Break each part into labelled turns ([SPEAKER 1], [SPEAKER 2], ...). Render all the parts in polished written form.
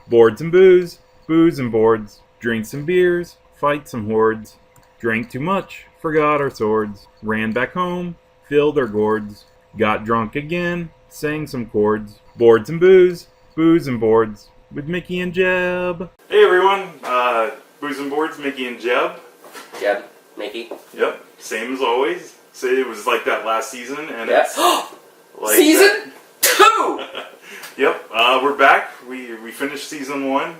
[SPEAKER 1] Boards and booze, booze and boards, drinks and beers, fight some hordes. Drank too much, forgot our swords, ran back home, filled our gourds, got drunk again, sang some chords. Boards and booze and boards, with Mickey and Jeb. Hey everyone, booze and boards, Mickey and Jeb.
[SPEAKER 2] Jeb, Mickey.
[SPEAKER 1] Yep, same as always. Say it was like that last season, and
[SPEAKER 2] yes.
[SPEAKER 1] It's like
[SPEAKER 2] Season 2.
[SPEAKER 1] Yep, we're back. We finished season 1.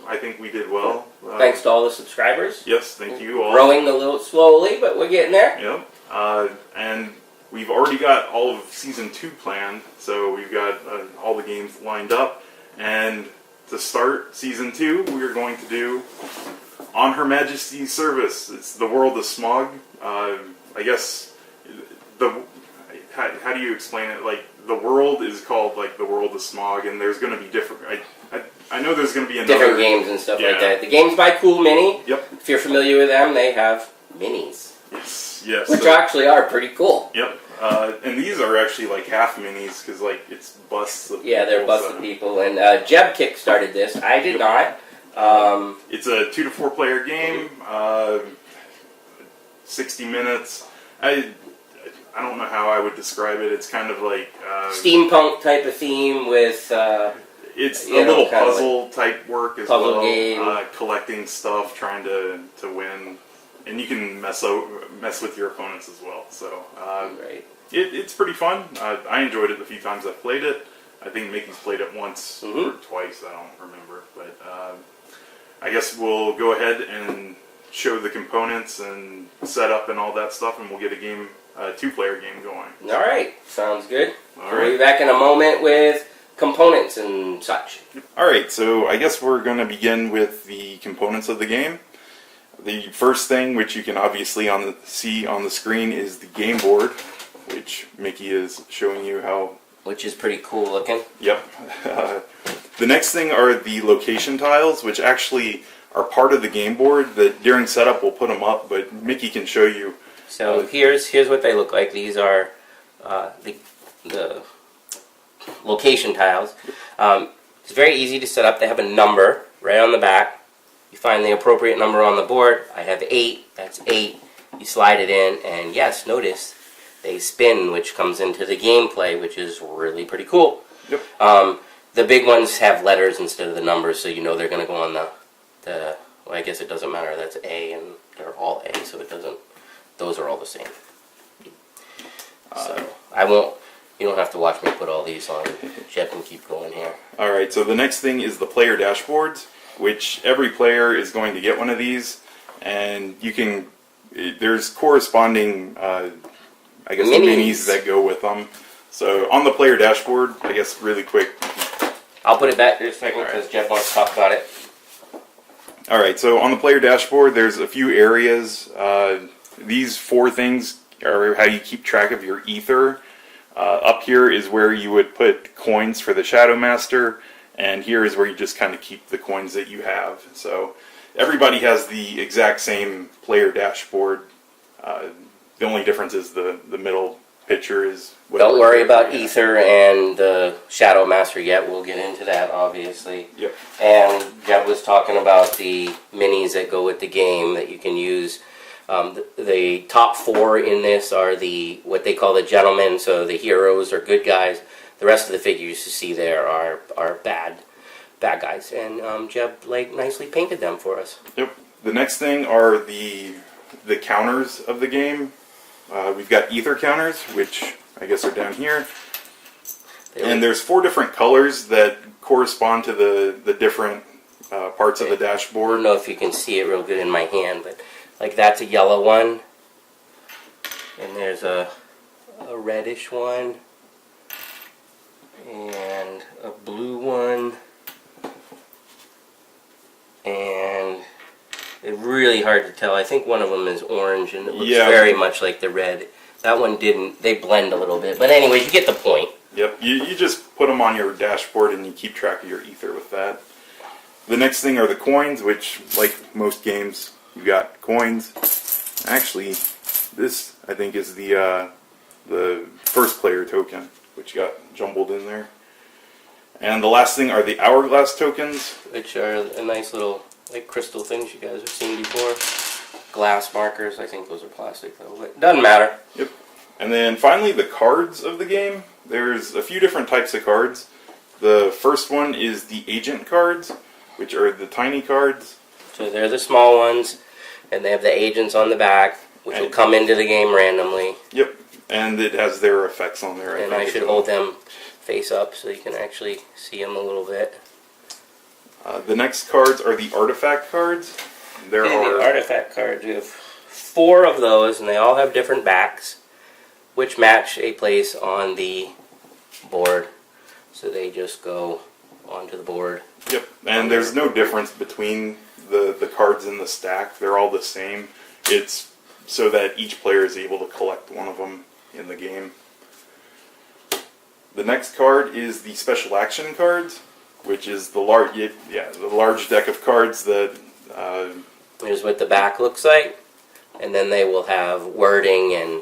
[SPEAKER 1] I think we did well.
[SPEAKER 2] Thanks to all the subscribers.
[SPEAKER 1] Yes, thank you all.
[SPEAKER 2] Growing a little slowly, but we're getting there.
[SPEAKER 1] Yep. And we've already got all of season 2 planned, so we've got all the games lined up. And to start season 2, we are going to do on Her Majesty's service. It's the World of Smog. I guess how do you explain it? Like, the world is called like the World of Smog, and there's going to be different. I know there's going to be another
[SPEAKER 2] different games and stuff like that. The game's by Cool Mini.
[SPEAKER 1] Yep.
[SPEAKER 2] If you're familiar with them, they have minis.
[SPEAKER 1] Yes.
[SPEAKER 2] Which actually are pretty cool.
[SPEAKER 1] Yep. And these are actually like half minis because like it's busts of
[SPEAKER 2] yeah, they're
[SPEAKER 1] people,
[SPEAKER 2] busted people. And Jeb kickstarted this. I did not.
[SPEAKER 1] It's a 2 to 4 player game. 60 minutes. I don't know how I would describe it. It's kind of like
[SPEAKER 2] steampunk type of theme with
[SPEAKER 1] it's a little puzzle
[SPEAKER 2] like
[SPEAKER 1] type work as
[SPEAKER 2] puzzle
[SPEAKER 1] well.
[SPEAKER 2] Game.
[SPEAKER 1] Collecting stuff, trying to win, and you can mess with your opponents as well. So
[SPEAKER 2] right.
[SPEAKER 1] It's pretty fun. I enjoyed it the few times I've played it. I think Mickey's played it once or twice. I don't remember, but I guess we'll go ahead and show the components and setup and all that stuff, and we'll get a game. 2-player game going.
[SPEAKER 2] All right, sounds good.
[SPEAKER 1] We'll
[SPEAKER 2] be back in a moment with components and such.
[SPEAKER 1] All right, so I guess we're going to begin with the components of the game. The first thing, which you can obviously see on the screen, is the game board, which Mickey is showing you how.
[SPEAKER 2] Which is pretty cool looking.
[SPEAKER 1] Yep. The next thing are the location tiles, which actually are part of the game board. That during setup we'll put them up, but Mickey can show you.
[SPEAKER 2] So here's what they look like. These are the location tiles. It's very easy to set up. They have a number right on the back. You find the appropriate number on the board. I have 8. That's 8. You slide it in, and yes, notice they spin, which comes into the gameplay, which is really pretty cool.
[SPEAKER 1] Yep.
[SPEAKER 2] The big ones have letters instead of the numbers, so you know they're going to go on the. Well, I guess it doesn't matter. That's A, and they're all A, so it doesn't. Those are all the same. So I won't. You don't have to watch me put all these on. Jeb can keep going here.
[SPEAKER 1] All right. So the next thing is the player dashboards, which every player is going to get one of these, and you can. There's corresponding, I guess, minis that go with them. So on the player dashboard, I guess really quick.
[SPEAKER 2] I'll put it back there a second because Jeb wants to talk about it.
[SPEAKER 1] All right. So on the player dashboard, there's a few areas. These 4 things are how you keep track of your ether. Up here is where you would put coins for the Shadow Master, and here is where you just kind of keep the coins that you have. So everybody has the exact same player dashboard. The only difference is the middle picture is...
[SPEAKER 2] Don't worry about ether and the Shadow Master yet. We'll get into that, obviously.
[SPEAKER 1] Yep.
[SPEAKER 2] And Jeb was talking about the minis that go with the game that you can use. The top 4 in this are what they call the gentlemen, so the heroes or good guys. The rest of the figures you see there are bad guys, and Jeb nicely painted them for us.
[SPEAKER 1] Yep. The next thing are the counters of the game. We've got ether counters, which I guess are down here, and there's 4 different colors that correspond to the different parts of the dashboard.
[SPEAKER 2] I don't know if you can see it real good in my hand, but. Like that's a yellow one, and there's a reddish one, and a blue one, and it's really hard to tell. I think one of them is orange, and it looks very much like the red. That one didn't. They blend a little bit, but anyways, you get the point.
[SPEAKER 1] Yep, you just put them on your dashboard, and you keep track of your ether with that. The next thing are the coins, which, like most games, you got coins. Actually, this I think is the first player token, which got jumbled in there. And the last thing are the hourglass tokens.
[SPEAKER 2] Which are a nice little like crystal things you guys have seen before. Glass markers. I think those are plastic though, but doesn't matter.
[SPEAKER 1] Yep. And then finally the cards of the game. There's a few different types of cards. The first one is the agent cards, which are the tiny cards.
[SPEAKER 2] So they're the small ones, and they have the agents on the back, which will come into the game randomly.
[SPEAKER 1] Yep. And it has their effects on there.
[SPEAKER 2] And I should hold them face up so you can actually see them a little bit.
[SPEAKER 1] The next cards are the artifact cards. There are
[SPEAKER 2] the artifact cards. We have 4 of those, and they all have different backs, which match a place on the board. So they just go onto the board.
[SPEAKER 1] Yep, and there's no difference between the cards in the stack. They're all the same. It's so that each player is able to collect one of them in the game. The next card is the special action cards, which is the large deck of cards that...
[SPEAKER 2] Here's what the back looks like, and then they will have wording and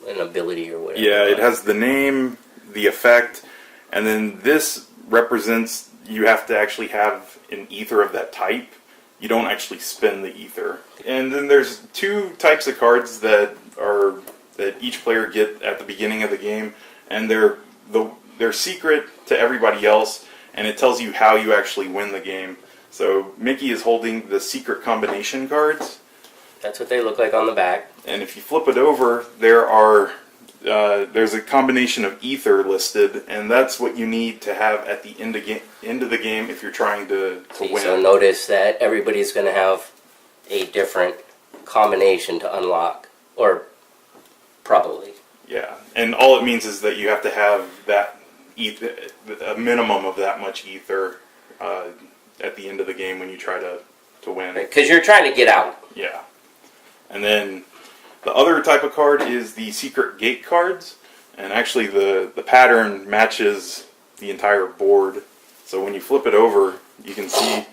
[SPEAKER 2] an ability or whatever.
[SPEAKER 1] Yeah, it has the name, the effect, and then this represents you have to actually have an ether of that type. You don't actually spin the ether. And then there's 2 types of cards that each player get at the beginning of the game, and they're secret to everybody else, and it tells you how you actually win the game. So Mickey is holding the secret combination cards.
[SPEAKER 2] That's what they look like on the back.
[SPEAKER 1] And if you flip it over, there's a combination of ether listed, and that's what you need to have at the end of the game if you're trying to win.
[SPEAKER 2] So notice that everybody's going to have a different combination to unlock, or probably.
[SPEAKER 1] Yeah, and all it means is that you have to have that ether, a minimum of that much ether at the end of the game when you try to win.
[SPEAKER 2] Because you're trying to get out.
[SPEAKER 1] Yeah. And then the other type of card is the secret gate cards, and actually the pattern matches the entire board. So when you flip it over, you can see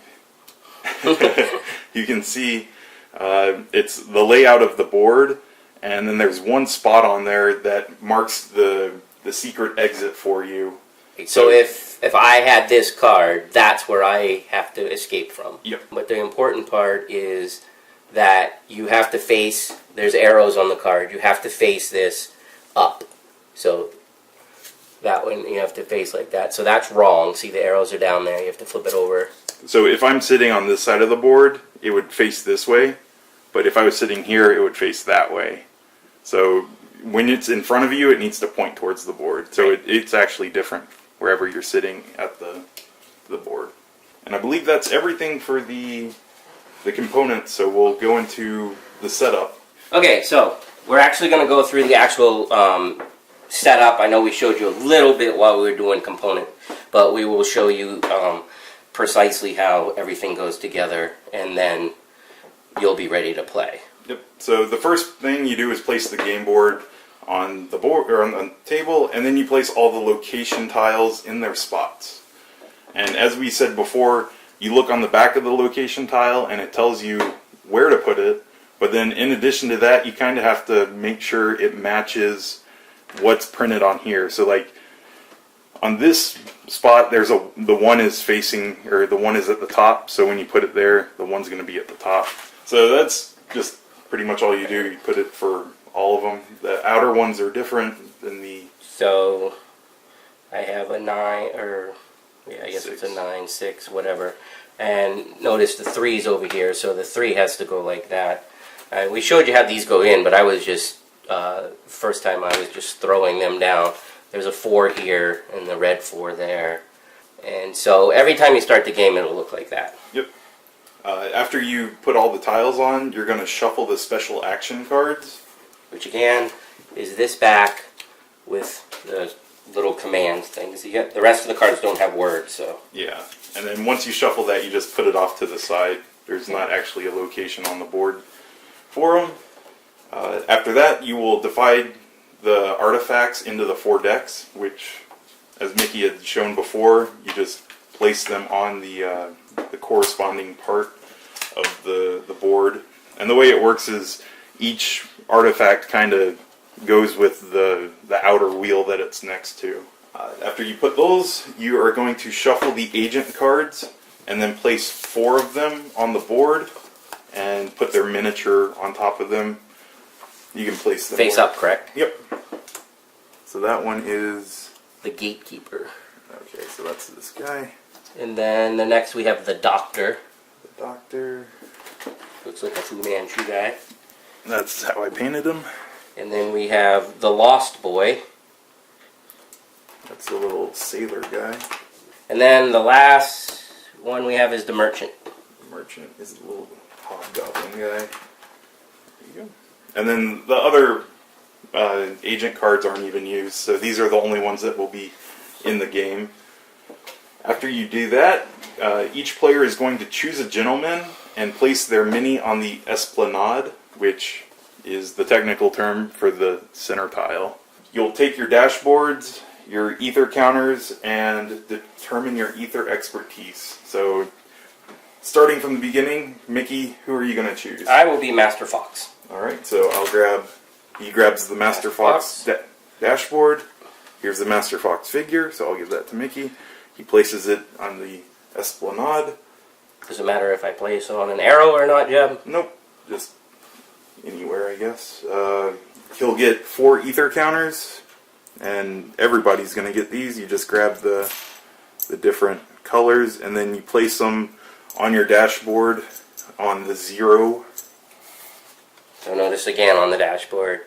[SPEAKER 1] it's the layout of the board, and then there's one spot on there that marks the secret exit for you.
[SPEAKER 2] So if I had this card, that's where I have to escape from.
[SPEAKER 1] Yep.
[SPEAKER 2] But the important part is that you have to face, there's arrows on the card, you have to face this up. So that one you have to face like that. So that's wrong. See, the arrows are down there, you have to flip it over.
[SPEAKER 1] So if I'm sitting on this side of the board, it would face this way, but if I was sitting here, it would face that way. So when it's in front of you, it needs to point towards the board. So it's actually different wherever you're sitting at the board. And I believe that's everything for the components, so we'll go into the setup.
[SPEAKER 2] Okay, so we're actually going to go through the actual setup. I know we showed you a little bit while we were doing component, but we will show you precisely how everything goes together, and then you'll be ready to play.
[SPEAKER 1] Yep. So the first thing you do is place the game board on the board or on the table, and then you place all the location tiles in their spots. And as we said before, you look on the back of the location tile and it tells you where to put it, but then in addition to that, you kind of have to make sure it matches what's printed on here. So like on this spot, there's the one is facing, or the one is at the top, so when you put it there, the one's going to be at the top. So that's just pretty much all you do. You put it for all of them. The outer ones are different than the...
[SPEAKER 2] So I have a 9, or yeah, I guess
[SPEAKER 1] 6.
[SPEAKER 2] It's a 9, 6, whatever. And notice the 3's over here, so the 3 has to go like that. We showed you how these go in, but I was just, first time I was just throwing them down. There's a 4 here, and the red 4 there. And so every time you start the game, it'll look like that.
[SPEAKER 1] Yep. After you put all the tiles on, you're going to shuffle the special action cards.
[SPEAKER 2] Which again, is this back with the little command things. The rest of the cards don't have words, so...
[SPEAKER 1] Yeah, and then once you shuffle that, you just put it off to the side. There's not actually a location on the board for them. After that, you will divide the artifacts into the 4 decks, which, as Mickey had shown before, you just place them on the corresponding part of the board. And the way it works is each artifact kind of goes with the outer wheel that it's next to. After you put those, you are going to shuffle the agent cards and then place 4 of them on the board and put their miniature on top of them. You can place them
[SPEAKER 2] Face up, correct?
[SPEAKER 1] Yep. So that one is
[SPEAKER 2] the gatekeeper.
[SPEAKER 1] Okay, so that's this guy.
[SPEAKER 2] And then the next we have the doctor.
[SPEAKER 1] The doctor.
[SPEAKER 2] Looks like a Fu Manchu guy.
[SPEAKER 1] That's how I painted him.
[SPEAKER 2] And then we have the Lost Boy.
[SPEAKER 1] That's the little sailor guy.
[SPEAKER 2] And then the last one we have is the merchant.
[SPEAKER 1] The merchant is the little hobgoblin guy. There you go. And then the other agent cards aren't even used, so these are the only ones that will be in the game. After you do that, each player is going to choose a gentleman and place their mini on the esplanade, which is the technical term for the center tile. You'll take your dashboards, your ether counters, and determine your ether expertise. So, starting from the beginning, Mickey, who are you going to choose?
[SPEAKER 2] I will be Master Fox.
[SPEAKER 1] Alright, so he grabs the Master Fox dashboard. Here's the Master Fox figure, so I'll give that to Mickey. He places it on the esplanade.
[SPEAKER 2] Does it matter if I place on an arrow or not, Jeb?
[SPEAKER 1] Nope, just anywhere, I guess. He'll get 4 ether counters, and everybody's going to get these. You just grab the different colors, and then you place them on your dashboard on the 0.
[SPEAKER 2] So notice again on the dashboard,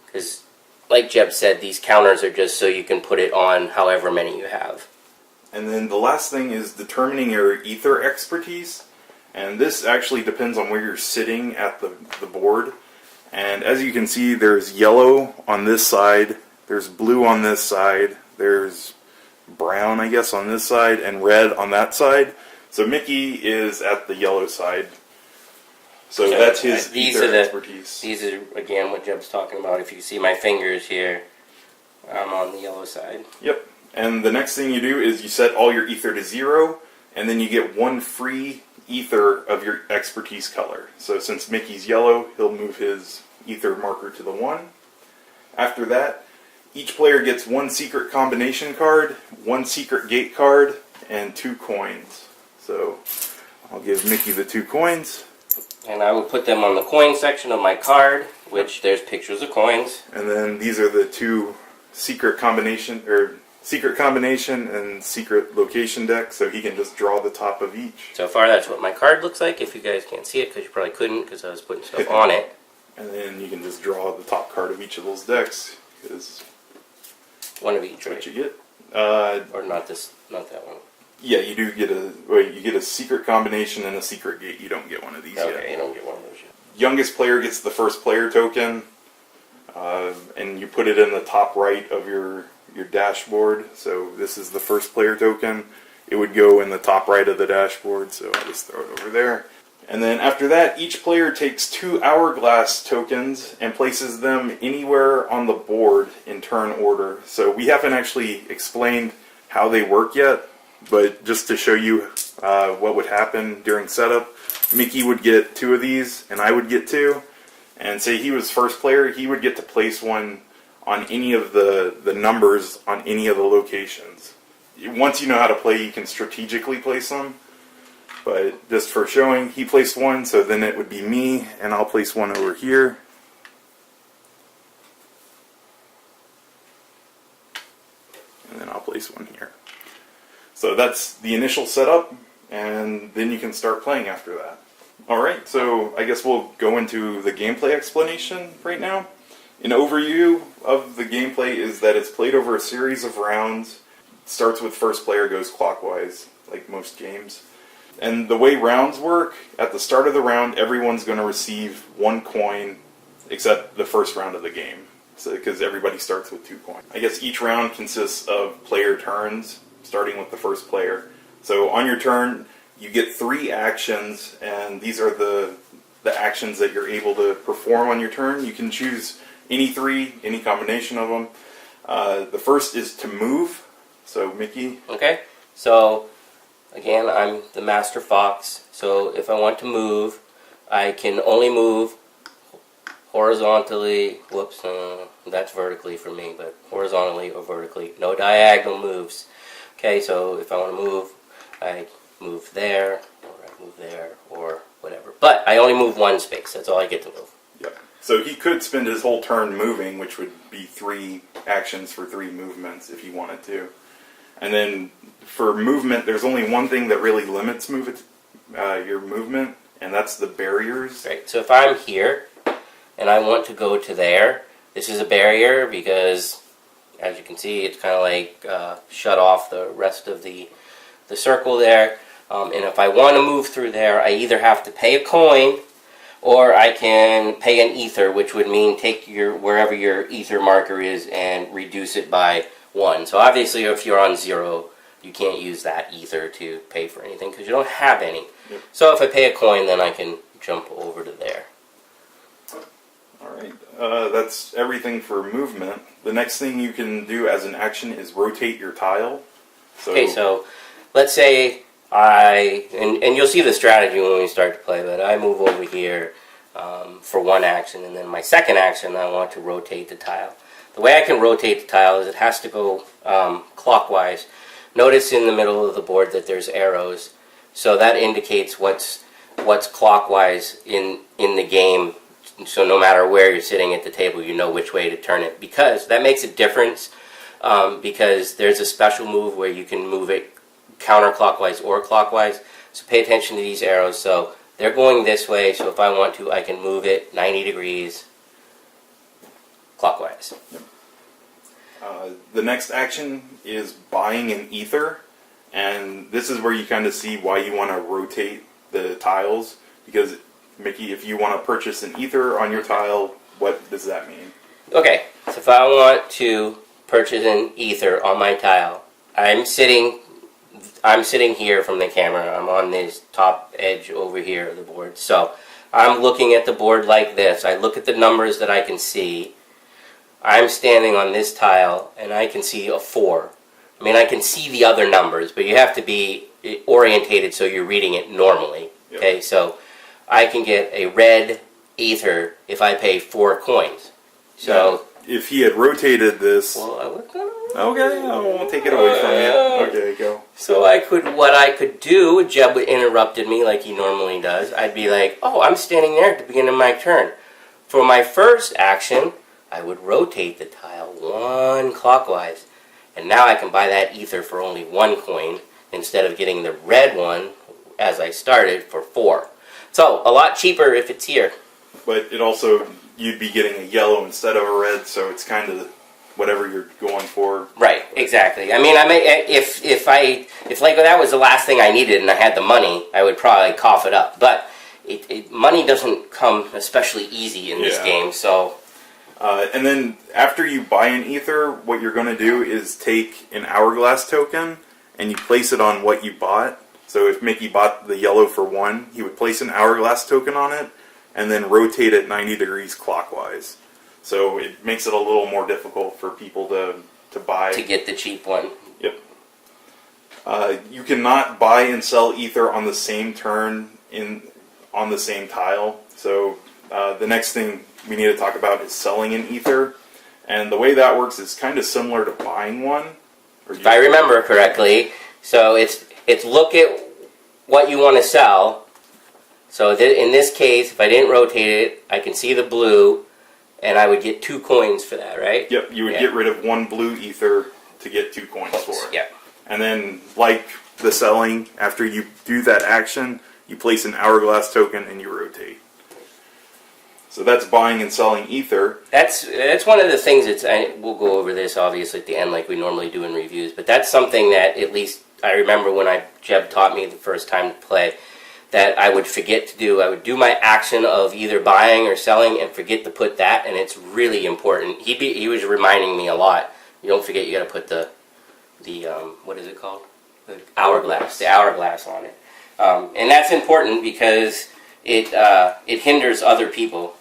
[SPEAKER 2] because like Jeb said, these counters are just so you can put it on however many you have.
[SPEAKER 1] And then the last thing is determining your ether expertise. And this actually depends on where you're sitting at the board. And as you can see, there's yellow on this side, there's blue on this side, there's brown, I guess, on this side, and red on that side. So Mickey is at the yellow side. So that's his ether expertise.
[SPEAKER 2] These are, again, what Jeb's talking about. If you see my fingers here, I'm on the yellow side.
[SPEAKER 1] Yep. And the next thing you do is you set all your ether to 0, and then you get 1 free ether of your expertise color. So since Mickey's yellow, he'll move his ether marker to the 1. After that, each player gets 1 secret combination card, 1 secret gate card, and 2 coins. So I'll give Mickey the 2 coins.
[SPEAKER 2] And I will put them on the coin section of my card, which there's pictures of coins.
[SPEAKER 1] And then these are the 2 secret combination and secret location decks, so he can just draw the top of each.
[SPEAKER 2] So far that's what my card looks like, if you guys can't see it, because you probably couldn't, because I was putting stuff on it.
[SPEAKER 1] And then you can just draw the top card of each of those decks, because
[SPEAKER 2] one of each, right?
[SPEAKER 1] what you get.
[SPEAKER 2] Or not that one.
[SPEAKER 1] Yeah, you do get a secret combination and a secret gate. You don't get one of these yet.
[SPEAKER 2] Okay, you don't get one of those yet.
[SPEAKER 1] Youngest player gets the first player token, and you put it in the top right of your dashboard. So this is the first player token. It would go in the top right of the dashboard, so I'll just throw it over there. And then after that, each player takes 2 hourglass tokens and places them anywhere on the board in turn order. So we haven't actually explained how they work yet, but just to show you what would happen during setup, Mickey would get 2 of these, and I would get 2. And say he was first player, he would get to place one on any of the numbers on any of the locations. Once you know how to play, you can strategically place them. But just for showing, he placed 1, so then it would be me, and I'll place 1 over here. And then I'll place 1 here. So that's the initial setup, and then you can start playing after that. Alright, so I guess we'll go into the gameplay explanation right now. An overview of the gameplay is that it's played over a series of rounds. It starts with first player, goes clockwise, like most games. And the way rounds work, at the start of the round, everyone's going to receive 1 coin, except the first round of the game. So, because everybody starts with 2 coins. I guess each round consists of player turns, starting with the first player. So on your turn, you get 3 actions, and these are the actions that you're able to perform on your turn. You can choose any 3, any combination of them. The first is to move. So Mickey.
[SPEAKER 2] Okay, so again, I'm the Master Fox. So if I want to move, I can only move horizontally, whoops, that's vertically for me, but horizontally or vertically, no diagonal moves. Okay, so if I want to move, I move there, or I move there, or whatever. But I only move one space, that's all I get to move.
[SPEAKER 1] Yeah. So he could spend his whole turn moving, which would be 3 actions for 3 movements if he wanted to. And then for movement, there's only one thing that really limits your movement, and that's the barriers.
[SPEAKER 2] Right, so if I'm here, and I want to go to there, this is a barrier because, as you can see, it's kind of like shut off the rest of the circle there. And if I want to move through there, I either have to pay a coin, or I can pay an ether, which would mean take wherever your ether marker is and reduce it by 1. So obviously, if you're on 0, you can't use that ether to pay for anything because you don't have any.
[SPEAKER 1] Yep.
[SPEAKER 2] So if I pay a coin, then I can jump over to there.
[SPEAKER 1] Alright, that's everything for movement. The next thing you can do as an action is rotate your tile.
[SPEAKER 2] Okay, so let's say and you'll see the strategy when we start to play, but I move over here for one action, and then my second action I want to rotate the tile. The way I can rotate the tile is it has to go clockwise. Notice in the middle of the board that there's arrows, so that indicates what's clockwise in the game. So no matter where you're sitting at the table, you know which way to turn it, because that makes a difference. Because there's a special move where you can move it counterclockwise or clockwise. So pay attention to these arrows. So they're going this way, so if I want to, I can move it 90 degrees clockwise.
[SPEAKER 1] The next action is buying an ether, and this is where you kind of see why you want to rotate the tiles, because Mickey, if you want to purchase an ether on your tile, what does that mean?
[SPEAKER 2] Okay, so if I want to purchase an ether on my tile, I'm sitting here from the camera. I'm on this top edge over here of the board. So I'm looking at the board like this. I look at the numbers that I can see. I'm standing on this tile, and I can see a 4. I mean, I can see the other numbers, but you have to be orientated so you're reading it normally.
[SPEAKER 1] Yep.
[SPEAKER 2] Okay, so I can get a red ether if I pay 4 coins. So
[SPEAKER 1] if he had rotated this,
[SPEAKER 2] well, I was gonna.
[SPEAKER 1] Okay, I won't take it away from you. Okay, go.
[SPEAKER 2] So what I could do, Jeb interrupted me like he normally does. I'd be like, oh, I'm standing there at the beginning of my turn. For my first action, I would rotate the tile 1 clockwise. And now I can buy that ether for only 1 coin instead of getting the red one as I started for 4. So, a lot cheaper if it's here.
[SPEAKER 1] But it also, you'd be getting a yellow instead of a red, so it's kind of whatever you're going for.
[SPEAKER 2] Right, exactly. I mean, I may, if like that was the last thing I needed and I had the money, I would probably cough it up. But money doesn't come especially easy in this game, so.
[SPEAKER 1] And then after you buy an ether, what you're going to do is take an hourglass token and you place it on what you bought. So if Mickey bought the yellow for 1, he would place an hourglass token on it and then rotate it 90 degrees clockwise. So it makes it a little more difficult for people to buy.
[SPEAKER 2] To get the cheap one.
[SPEAKER 1] Yep. You cannot buy and sell ether on the same turn on the same tile. So the next thing we need to talk about is selling an ether. And the way that works is kind of similar to buying one.
[SPEAKER 2] If I remember correctly, so it's look at what you want to sell. So in this case, if I didn't rotate it, I can see the blue, and I would get 2 coins for that, right?
[SPEAKER 1] Yep, you would get rid of 1 blue ether to get 2 coins for it.
[SPEAKER 2] Yeah.
[SPEAKER 1] And then, like the selling, after you do that action, you place an hourglass token and you rotate. So that's buying and selling ether.
[SPEAKER 2] That's one of the things we'll go over this obviously at the end like we normally do in reviews, but that's something that at least I remember when Jeb taught me the first time to play, that I would forget to do. I would do my action of either buying or selling and forget to put that, and it's really important. He was reminding me a lot. You don't forget, you got to put the what is it called? The hourglass on it. And that's important because it hinders other people.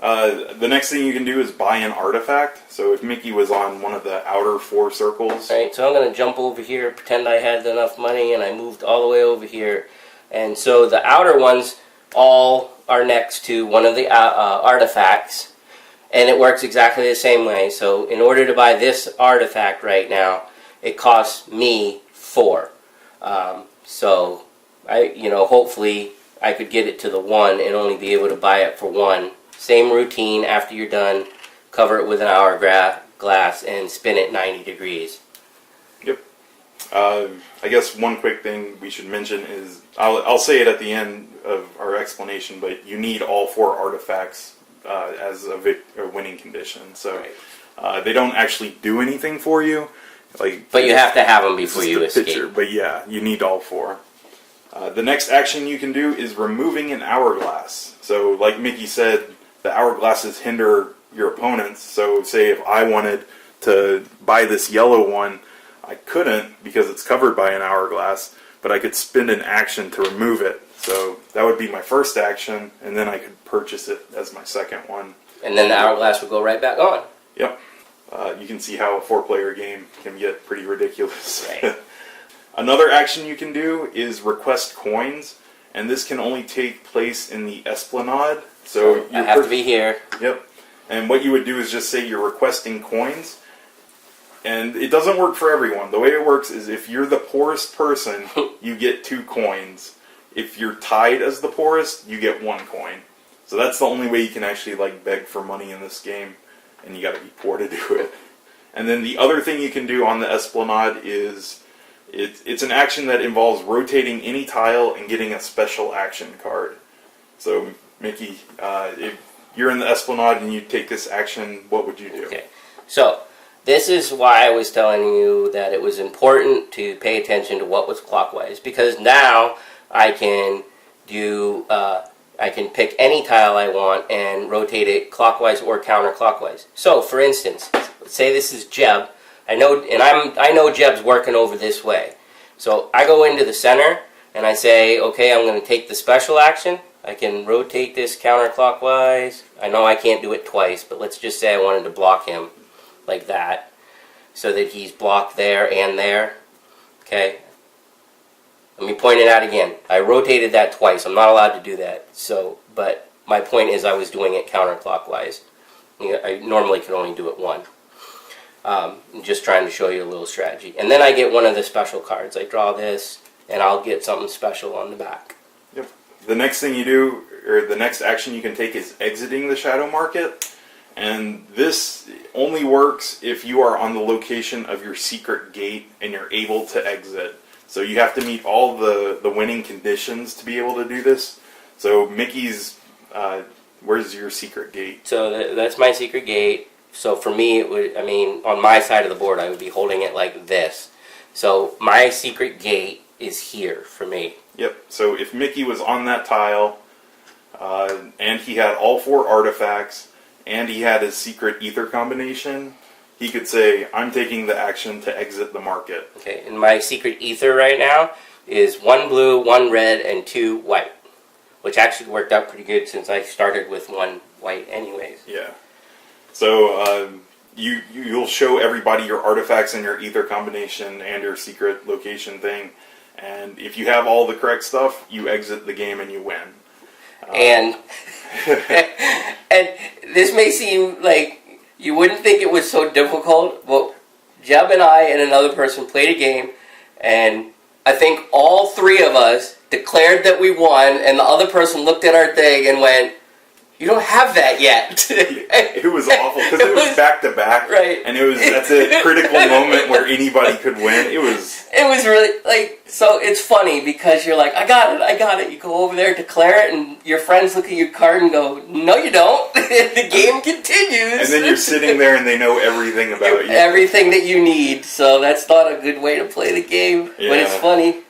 [SPEAKER 1] The next thing you can do is buy an artifact. So if Mickey was on one of the outer 4 circles.
[SPEAKER 2] Right, so I'm going to jump over here, pretend I had enough money, and I moved all the way over here. And so the outer ones all are next to one of the artifacts, and it works exactly the same way. So in order to buy this artifact right now, it costs me 4. So hopefully I could get it to the 1 and only be able to buy it for 1. Same routine after you're done. Cover it with an hourglass and spin it 90 degrees.
[SPEAKER 1] Yep. I guess one quick thing we should mention is, I'll say it at the end of our explanation, but you need all 4 artifacts as a winning condition. So they don't actually do anything for you.
[SPEAKER 2] But you have to have them before you escape. Picture.
[SPEAKER 1] But yeah, you need all 4. The next action you can do is removing an hourglass. So like Mickey said, the hourglasses hinder your opponents. So say if I wanted to buy this yellow one, I couldn't because it's covered by an hourglass, but I could spend an action to remove it. So that would be my first action, and then I could purchase it as my second one.
[SPEAKER 2] And then the hourglass would go right back on.
[SPEAKER 1] Yep. You can see how a 4-player game can get pretty ridiculous.
[SPEAKER 2] Right.
[SPEAKER 1] Another action you can do is request coins, and this can only take place in the Esplanade. So
[SPEAKER 2] you have to be here.
[SPEAKER 1] Yep. And what you would do is just say you're requesting coins, and it doesn't work for everyone. The way it works is if you're the poorest person, you get 2 coins. If you're tied as the poorest, you get 1 coin. So that's the only way you can actually beg for money in this game, and you got to be poor to do it. And then the other thing you can do on the Esplanade is it's an action that involves rotating any tile and getting a special action card. So Mickey, if you're in the Esplanade and you take this action, what would you do?
[SPEAKER 2] Okay, so this is why I was telling you that it was important to pay attention to what was clockwise, because now I can do I can pick any tile I want and rotate it clockwise or counterclockwise. So, for instance, let's say this is Jeb. I know Jeb's working over this way. So I go into the center and I say, okay, I'm going to take the special action. I can rotate this counterclockwise. I know I can't do it twice, but let's just say I wanted to block him like that, so that he's blocked there and there. Okay. Let me point it out again. I rotated that twice. I'm not allowed to do that. So, but my point is I was doing it counterclockwise. I normally can only do it 1. I'm just trying to show you a little strategy. And then I get one of the special cards. I draw this, and I'll get something special on the back.
[SPEAKER 1] Yep. The next thing you do, or the next action you can take, is exiting the shadow market. And this only works if you are on the location of your secret gate and you're able to exit. So you have to meet all the winning conditions to be able to do this. So Mickey's, where's your secret gate?
[SPEAKER 2] So that's my secret gate. So for me, it would, on my side of the board, I would be holding it like this. So my secret gate is here for me.
[SPEAKER 1] Yep. So if Mickey was on that tile, and he had all 4 artifacts, and he had his secret ether combination, he could say, I'm taking the action to exit the market.
[SPEAKER 2] Okay, and my secret ether right now is 1 blue, 1 red, and 2 white. Which actually worked out pretty good since I started with 1 white anyways.
[SPEAKER 1] Yeah. So you'll show everybody your artifacts and your ether combination and your secret location thing. And if you have all the correct stuff, you exit the game and you win.
[SPEAKER 2] And and this may seem like you wouldn't think it was so difficult, but Jeb and I and another person played a game, and I think all 3 of us declared that we won, and the other person looked at our thing and went, you don't have that yet.
[SPEAKER 1] It was awful, because it was back-to-back,
[SPEAKER 2] right?
[SPEAKER 1] And it was at the critical moment where anybody could win. It was
[SPEAKER 2] really, so it's funny, because you're like, I got it. You go over there, declare it, and your friends look at your card and go, no you don't. The game continues. And
[SPEAKER 1] then you're sitting there and they know everything about you.
[SPEAKER 2] Everything that you need, so that's not a good way to play the game,
[SPEAKER 1] yeah.
[SPEAKER 2] But it's funny.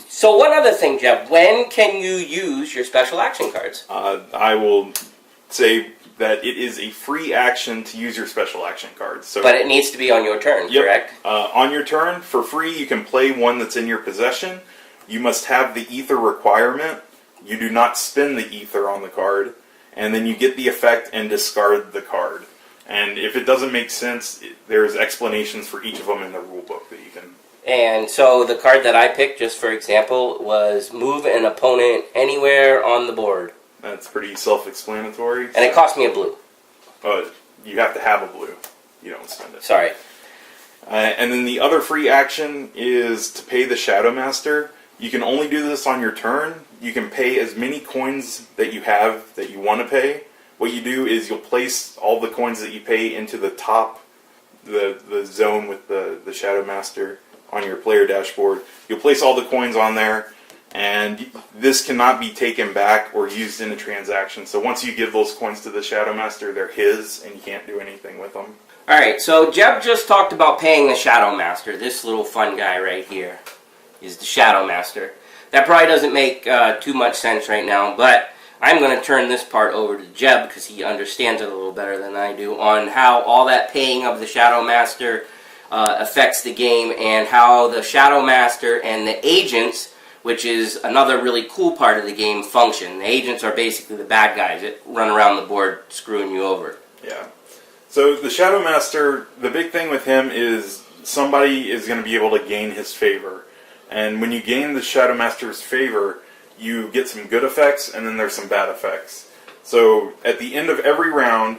[SPEAKER 2] So one other thing, Jeb, when can you use your special action cards?
[SPEAKER 1] I will say that it is a free action to use your special action cards. So,
[SPEAKER 2] but it needs to be on your turn,
[SPEAKER 1] yep.
[SPEAKER 2] Correct?
[SPEAKER 1] On your turn, for free, you can play one that's in your possession. You must have the ether requirement. You do not spend the ether on the card. And then you get the effect and discard the card. And if it doesn't make sense, there's explanations for each of them in the rule book that you can
[SPEAKER 2] And so the card that I picked, just for example, was move an opponent anywhere on the board.
[SPEAKER 1] That's pretty self-explanatory.
[SPEAKER 2] And it cost me a blue.
[SPEAKER 1] You have to have a blue. You don't spend it.
[SPEAKER 2] Sorry.
[SPEAKER 1] And then the other free action is to pay the Shadow Master. You can only do this on your turn. You can pay as many coins that you have that you want to pay. What you do is you'll place all the coins that you pay into the top, the zone with the Shadow Master on your player dashboard. You'll place all the coins on there, and this cannot be taken back or used in a transaction. So once you give those coins to the Shadow Master, they're his, and you can't do anything with them.
[SPEAKER 2] Alright, so Jeb just talked about paying the Shadow Master. This little fun guy right here is the Shadow Master. That probably doesn't make too much sense right now, but I'm going to turn this part over to Jeb because he understands it a little better than I do on how all that paying of the Shadow Master affects the game and how the Shadow Master and the agents, which is another really cool part of the game, function. The agents are basically the bad guys that run around the board screwing you over.
[SPEAKER 1] Yeah. So the Shadow Master, the big thing with him is somebody is going to be able to gain his favor. And when you gain the Shadow Master's favor, you get some good effects and then there's some bad effects. So at the end of every round,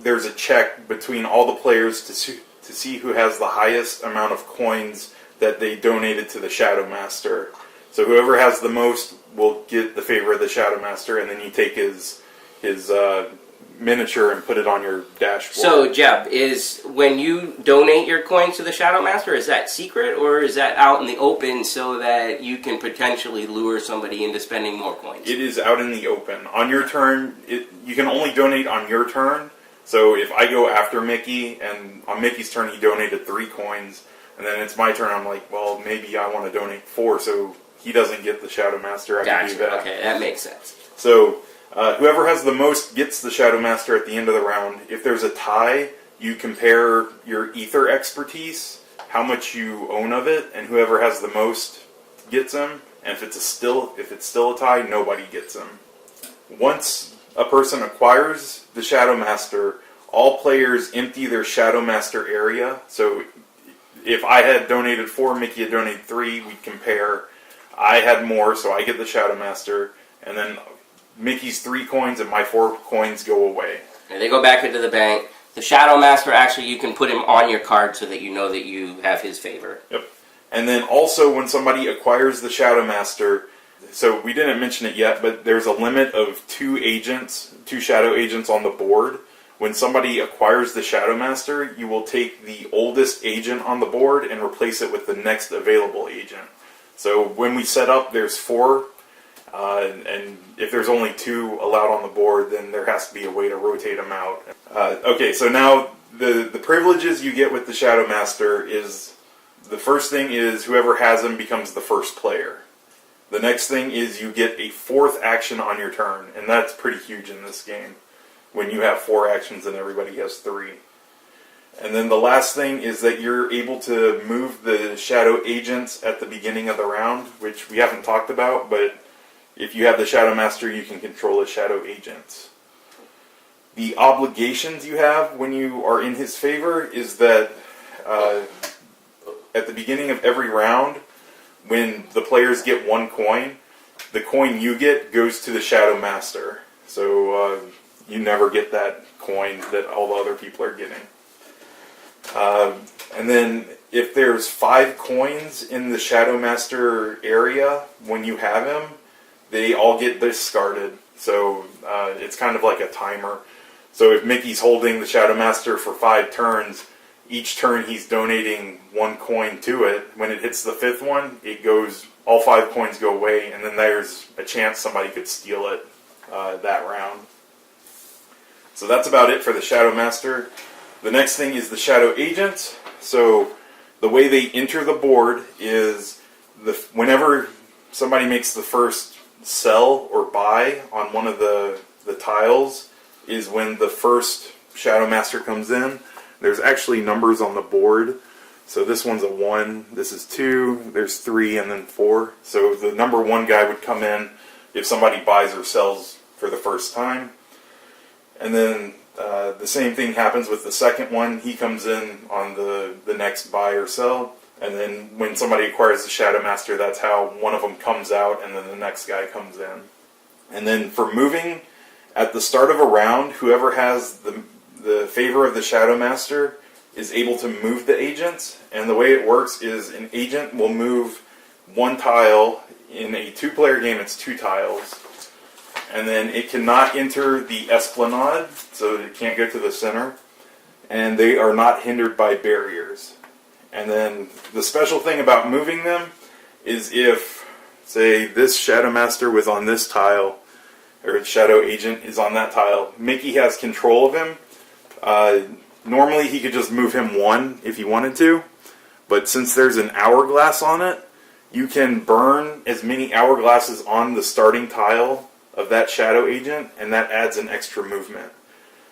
[SPEAKER 1] there's a check between all the players to see who has the highest amount of coins that they donated to the Shadow Master. So whoever has the most will get the favor of the Shadow Master, and then you take his miniature and put it on your dashboard.
[SPEAKER 2] So, Jeb, is when you donate your coins to the Shadow Master, is that secret or is that out in the open so that you can potentially lure somebody into spending more coins?
[SPEAKER 1] It is out in the open. On your turn, you can only donate on your turn. So if I go after Mickey, and on Mickey's turn he donated 3 coins, and then it's my turn, I'm like, well, maybe I want to donate 4, so he doesn't get the Shadow Master. I can do that.
[SPEAKER 2] Okay, that makes sense.
[SPEAKER 1] So whoever has the most gets the Shadow Master at the end of the round. If there's a tie, you compare your ether expertise, how much you own of it, and whoever has the most gets him. And if it's still a tie, nobody gets him. Once a person acquires the Shadow Master, all players empty their Shadow Master area. So if I had donated 4, Mickey had donated 3, we'd compare. I had more, so I get the Shadow Master, and then Mickey's 3 coins and my 4 coins go away.
[SPEAKER 2] And they go back into the bank. The Shadow Master, actually, you can put him on your card so that you know that you have his favor.
[SPEAKER 1] Yep. And then also, when somebody acquires the Shadow Master, so we didn't mention it yet, but there's a limit of 2 Shadow Agents on the board. When somebody acquires the Shadow Master, you will take the oldest agent on the board and replace it with the next available agent. So when we set up, there's 4, and if there's only 2 allowed on the board, then there has to be a way to rotate them out. Okay, so now the privileges you get with the Shadow Master is, the first thing is whoever has him becomes the first player. The next thing is you get a 4th action on your turn, and that's pretty huge in this game, when you have 4 actions and everybody has 3. And then the last thing is that you're able to move the Shadow Agents at the beginning of the round, which we haven't talked about, but if you have the Shadow Master, you can control the Shadow Agents. The obligations you have when you are in his favor is that at the beginning of every round, when the players get 1 coin, the coin you get goes to the Shadow Master. So you never get that coin that all the other people are getting. And then if there's 5 coins in the Shadow Master area when you have him, they all get discarded. So it's kind of like a timer. So if Mickey's holding the Shadow Master for 5 turns, each turn he's donating 1 coin to it. When it hits the 5th one, it goes, all 5 coins go away, and then there's a chance somebody could steal it that round. So that's about it for the Shadow Master. The next thing is the Shadow Agents. So the way they enter the board is whenever somebody makes the first sell or buy on one of the tiles is when the first Shadow Master comes in. There's actually numbers on the board. So this one's a 1, this is 2, there's 3, and then 4. So the number 1 guy would come in if somebody buys or sells for the first time. And then the same thing happens with the second one. He comes in on the next buy or sell. And then when somebody acquires the Shadow Master, that's how one of them comes out, and then the next guy comes in. And then for moving, at the start of a round, whoever has the favor of the Shadow Master is able to move the agents. And the way it works is an agent will move one tile. In a 2-player game, it's 2 tiles. And then it cannot enter the esplanade, so it can't go to the center. And they are not hindered by barriers. And then the special thing about moving them is if, say, this Shadow Master was on this tile, or Shadow Agent is on that tile, Mickey has control of him. Normally he could just move him 1 if he wanted to, but since there's an hourglass on it, you can burn as many hourglasses on the starting tile of that Shadow Agent, and that adds an extra movement.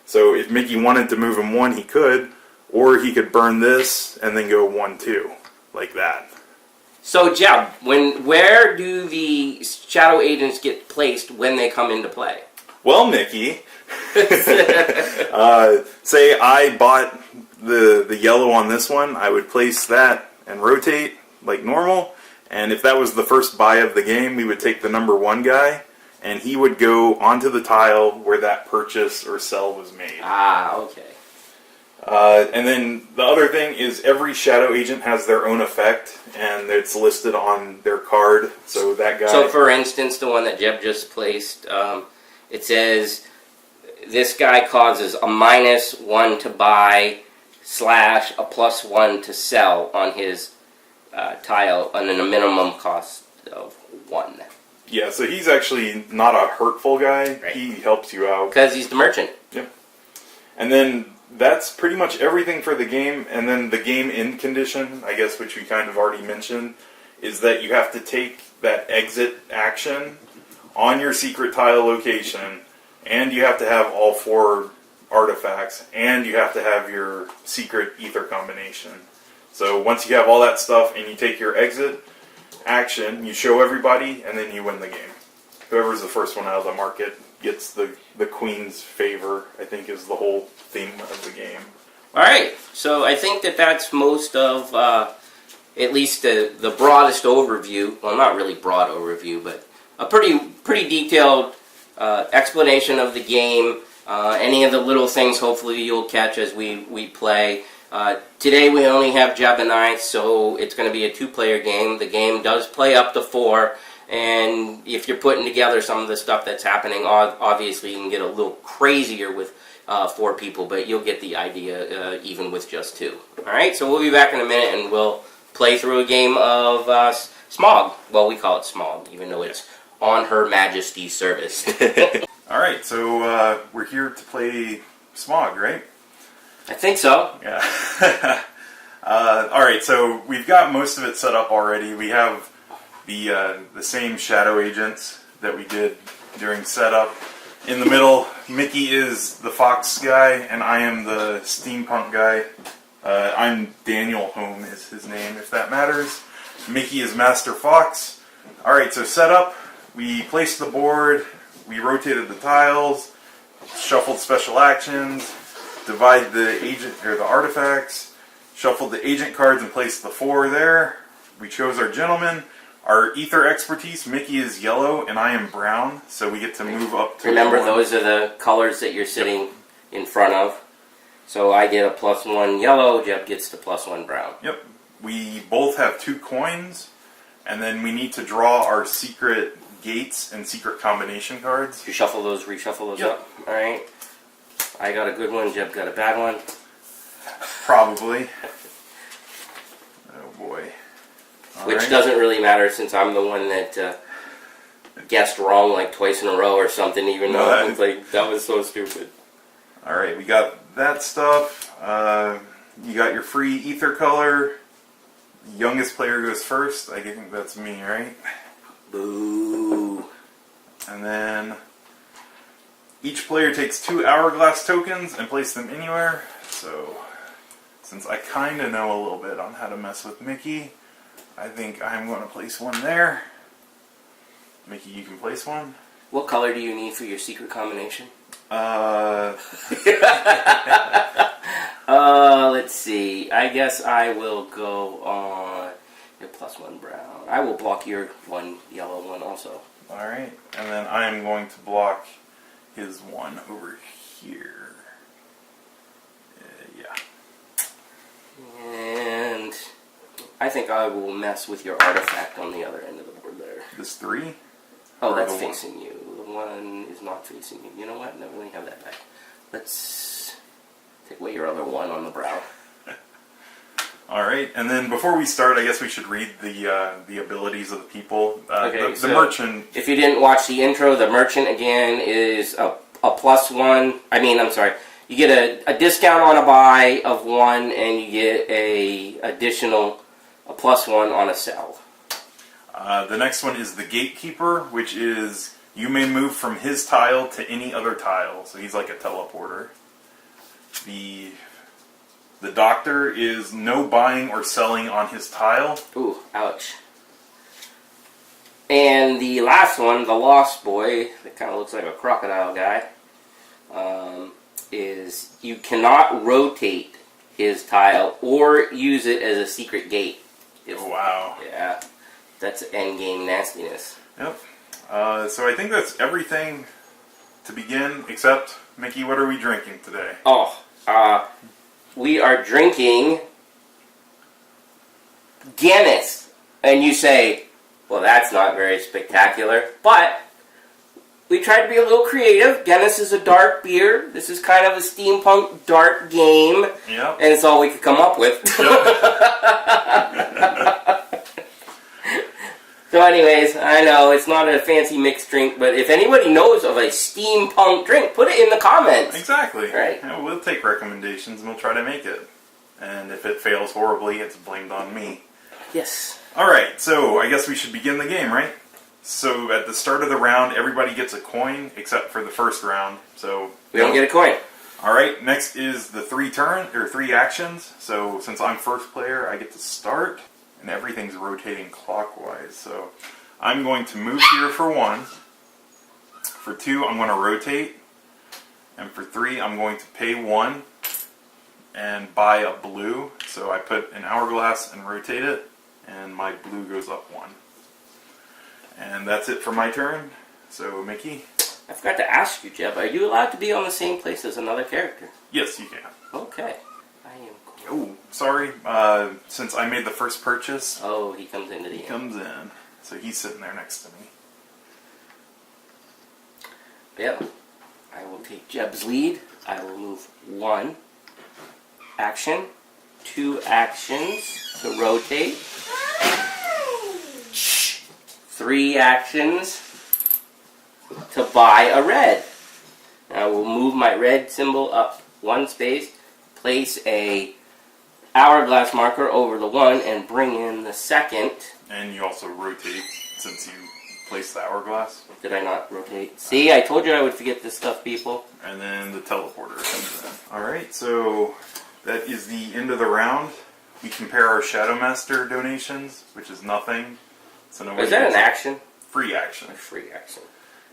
[SPEAKER 1] So if Mickey wanted to move him 1, he could, or he could burn this and then go 1-2, like that.
[SPEAKER 2] So, Jeb, where do the Shadow Agents get placed when they come into play?
[SPEAKER 1] Well, Mickey, say I bought the yellow on this one, I would place that and rotate like normal. And if that was the first buy of the game, we would take the number 1 guy, and he would go onto the tile where that purchase or sell was made.
[SPEAKER 2] Ah, okay.
[SPEAKER 1] And then the other thing is every Shadow Agent has their own effect, and it's listed on their card. So that guy.
[SPEAKER 2] So, for instance, the one that Jeb just placed, it says this guy causes a -1 to buy / a +1 to sell on his tile, and then a minimum cost of 1.
[SPEAKER 1] Yeah, so he's actually not a hurtful guy.
[SPEAKER 2] Right.
[SPEAKER 1] He helps you out.
[SPEAKER 2] Because he's the merchant.
[SPEAKER 1] Yep. And then that's pretty much everything for the game. And then the game end condition, I guess, which we kind of already mentioned, is that you have to take that exit action on your secret tile location, and you have to have all 4 artifacts, and you have to have your secret ether combination. So once you have all that stuff and you take your exit action, you show everybody, and then you win the game. Whoever's the first one out of the market gets the queen's favor, I think is the whole theme of the game.
[SPEAKER 2] Alright, so I think that's most of, at least the broadest overview, well, not really broad overview, but a pretty detailed explanation of the game. Any of the little things hopefully you'll catch as we play. Today we only have Jeb and I, so it's going to be a 2-player game. The game does play up to 4, and if you're putting together some of the stuff that's happening, obviously you can get a little crazier with 4 people, but you'll get the idea even with just 2. Alright, so we'll be back in a minute and we'll play through a game of Smog. Well, we call it Smog, even though it's on Her Majesty's service.
[SPEAKER 1] Alright, so we're here to play Smog, right?
[SPEAKER 2] I think so.
[SPEAKER 1] Yeah. Alright, so we've got most of it set up already. We have the same Shadow Agents that we did during setup. In the middle, Mickey is the Fox guy, and I am the Steampunk guy. I'm Daniel Home is his name, if that matters. Mickey is Master Fox. Alright, so setup. We placed the board, we rotated the tiles, shuffled special actions, divide the agent or the artifacts, shuffled the agent cards and placed the 4 there. We chose our gentleman. Our ether expertise, Mickey is yellow and I am brown, so we get to move up to
[SPEAKER 2] Remember, those are the colors that you're sitting in front of. So I get a +1 yellow, Jeb gets the +1 brown.
[SPEAKER 1] Yep. We both have 2 coins, and then we need to draw our secret gates and secret combination cards.
[SPEAKER 2] You shuffle those, reshuffle those
[SPEAKER 1] Yep.
[SPEAKER 2] up. Alright. I got a good one, Jeb got a bad one.
[SPEAKER 1] Probably. Oh boy.
[SPEAKER 2] Which doesn't really matter since I'm the one that guessed wrong like twice in a row or something, even though it was like, that was so stupid.
[SPEAKER 1] Alright, we got that stuff. You got your free ether color. Youngest player goes first. I think that's me, right?
[SPEAKER 2] Boo.
[SPEAKER 1] And then each player takes 2 hourglass tokens and place them anywhere. So, since I kind of know a little bit on how to mess with Mickey, I think I'm going to place one there. Mickey, you can place one.
[SPEAKER 2] What color do you need for your secret combination?
[SPEAKER 1] Let's
[SPEAKER 2] let's see. I guess I will go on your +1 brown. I will block your 1 yellow one also.
[SPEAKER 1] Alright, and then I am going to block his 1 over here. Yeah.
[SPEAKER 2] And I think I will mess with your artifact on the other end of the board there.
[SPEAKER 1] This 3?
[SPEAKER 2] Oh,
[SPEAKER 1] Or
[SPEAKER 2] that's
[SPEAKER 1] the one?
[SPEAKER 2] facing you. The 1 is not facing you. You know what? Never really have that back. Let's take away your other 1 on the brow.
[SPEAKER 1] Alright, and then before we start, I guess we should read the abilities of the people.
[SPEAKER 2] Okay,
[SPEAKER 1] the merchant...
[SPEAKER 2] If you didn't watch the intro, the merchant, again, is a +1. I'm sorry. You get a discount on a buy of 1, and you get a +1 on a sell.
[SPEAKER 1] The next one is the gatekeeper, which is you may move from his tile to any other tile. So he's like a teleporter. The doctor is no buying or selling on his tile.
[SPEAKER 2] Ooh, ouch. And the last one, the Lost Boy, that kind of looks like a crocodile guy, is you cannot rotate his tile or use it as a secret gate.
[SPEAKER 1] Oh, wow.
[SPEAKER 2] Yeah, that's endgame nastiness.
[SPEAKER 1] Yep. So I think that's everything to begin, except, Mickey, what are we drinking today?
[SPEAKER 2] We are drinking Guinness. And you say, well, that's not very spectacular. But we tried to be a little creative. Guinness is a dark beer. This is kind of a steampunk dark game.
[SPEAKER 1] Yep.
[SPEAKER 2] And it's all we could come up with. So anyways, I know it's not a fancy mixed drink, but if anybody knows of a steampunk drink, put it in the comments.
[SPEAKER 1] Exactly.
[SPEAKER 2] Right.
[SPEAKER 1] Yeah, we'll take recommendations and we'll try to make it. And if it fails horribly, it's blamed on me.
[SPEAKER 2] Yes.
[SPEAKER 1] Alright, so I guess we should begin the game, right? So at the start of the round, everybody gets a coin, except for the first round. So
[SPEAKER 2] We don't get a coin.
[SPEAKER 1] Alright, next is the 3 actions. So since I'm first player, I get to start. And everything's rotating clockwise. So I'm going to move here for 1. For 2, I'm going to rotate. And for 3, I'm going to pay 1 and buy a blue. So I put an hourglass and rotate it, and my blue goes up 1. And that's it for my turn. So, Mickey?
[SPEAKER 2] I forgot to ask you, Jeb, are you allowed to be on the same place as another character?
[SPEAKER 1] Yes, you can.
[SPEAKER 2] Okay. I am cool.
[SPEAKER 1] Oh, sorry. Since I made the first purchase,
[SPEAKER 2] Oh, he comes into the
[SPEAKER 1] he
[SPEAKER 2] game.
[SPEAKER 1] comes in. So he's sitting there next to me.
[SPEAKER 2] Yep. I will take Jeb's lead. I will move 1 action, 2 actions to rotate, 3 actions to buy a red. I will move my red symbol up 1 space, place a hourglass marker over the 1, and bring in the second.
[SPEAKER 1] And you also rotate since you placed the hourglass.
[SPEAKER 2] Did I not rotate? See, I told you I would forget this stuff, people.
[SPEAKER 1] And then the teleporter comes in. Alright, so that is the end of the round. We compare our Shadow Master donations, which is nothing. So nobody
[SPEAKER 2] Is that an
[SPEAKER 1] gets
[SPEAKER 2] action?
[SPEAKER 1] free action.
[SPEAKER 2] A free action.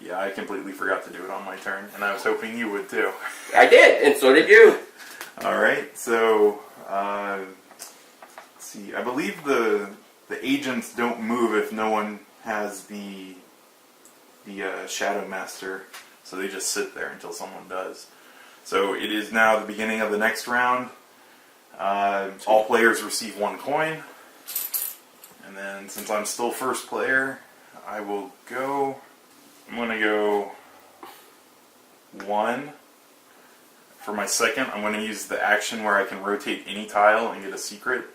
[SPEAKER 1] Yeah, I completely forgot to do it on my turn, and I was hoping you would too.
[SPEAKER 2] I did, and so did you.
[SPEAKER 1] Alright, so let's see. I believe the agents don't move if no one has the Shadow Master, so they just sit there until someone does. So it is now the beginning of the next round. All players receive 1 coin, and then since I'm still first player, I will go. I'm going to go 1. For my second, I'm going to use the action where I can rotate any tile and get a secret.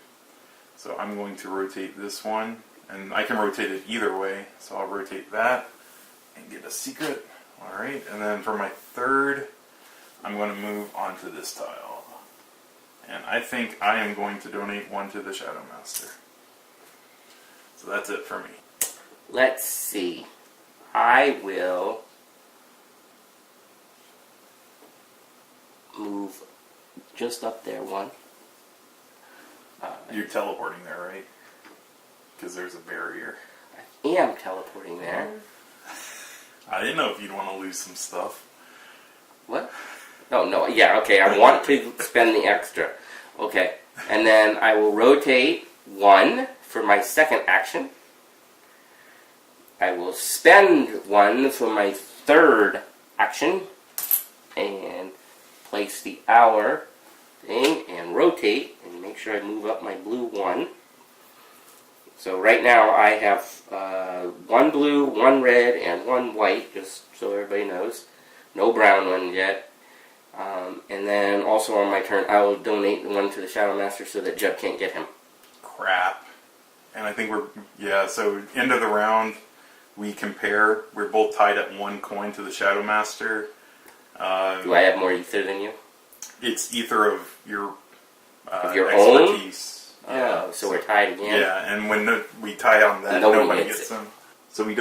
[SPEAKER 1] So I'm going to rotate this one, and I can rotate it either way. So I'll rotate that and get a secret. Alright, and then for my third, I'm going to move onto this tile. And I think I am going to donate 1 to the Shadow Master. So that's it for me.
[SPEAKER 2] Let's see. I will move just up there 1.
[SPEAKER 1] You're teleporting there, right? Because there's a barrier.
[SPEAKER 2] I am teleporting there.
[SPEAKER 1] I didn't know if you'd want to lose some stuff.
[SPEAKER 2] What? Oh, no. Yeah, okay. I want to spend the extra. Okay. And then I will rotate 1 for my second action. I will spend 1 for my third action. And place the hour thing and rotate and make sure I move up my blue 1. So right now I have 1 blue, 1 red, and 1 white, just so everybody knows. No brown ones yet. And then also on my turn, I will donate 1 to the Shadow Master so that Jeb can't get him.
[SPEAKER 1] Crap. And I think so end of the round, we compare. We're both tied at 1 coin to the Shadow Master.
[SPEAKER 2] Do I have more ether than you?
[SPEAKER 1] It's ether of your
[SPEAKER 2] Oh,
[SPEAKER 1] expertise.
[SPEAKER 2] so we're tied again?
[SPEAKER 1] Yeah, and when we tie on that,
[SPEAKER 2] Nobody
[SPEAKER 1] nobody
[SPEAKER 2] gets
[SPEAKER 1] gets
[SPEAKER 2] it.
[SPEAKER 1] them. So we don't.